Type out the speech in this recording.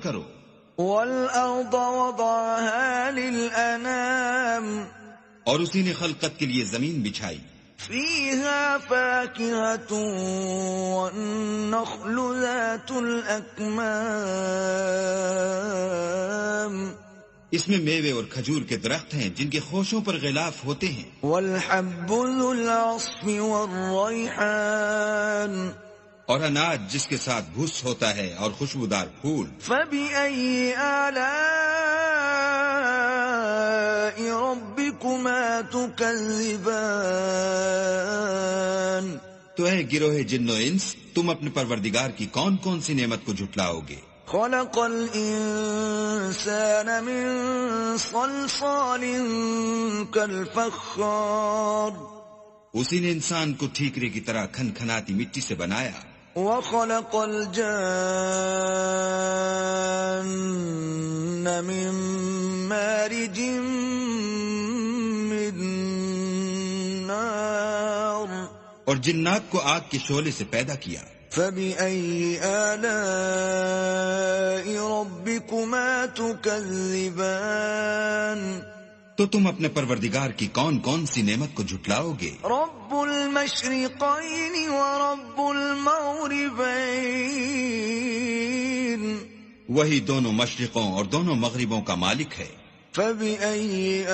کرو. والأرض وضعها للأنام اور اسی نے خلقت کے لیے زمین بچھائی. فيها فاكهة والنخل ذات الأكمام اس میں میوے اور کھجور کے درخت ہیں جن کے خوشوں پر غلاف ہوتے ہیں. والحب ذو العصف والریحان اور اناج جس کے ساتھ بھوس ہوتا ہے اور خوشبودار پھول. فبأي آلاء ربكما تكذبان تو اے گروہ جن و انس، تم اپنے پروردگار کی کون کون سی نعمت کو جھٹلاؤ گے؟ خلق الانسان من صلصال كالفخار اسی نے انسان کو ٹھیکرے کی طرح کھن کھناتی مٹی سے بنایا. وخلق الجان من مارج من نار اور جنات کو آگ کے شعلے سے پیدا کیا. فبأي آلاء ربكما تكذبان تو تم اپنے پروردگار کی کون کون سی نعمت کو جھٹلاؤ گے؟ رب المشرقين ورب المغربين وہی دونوں مشرقوں اور دونوں مغربوں کا مالک ہے. فبأي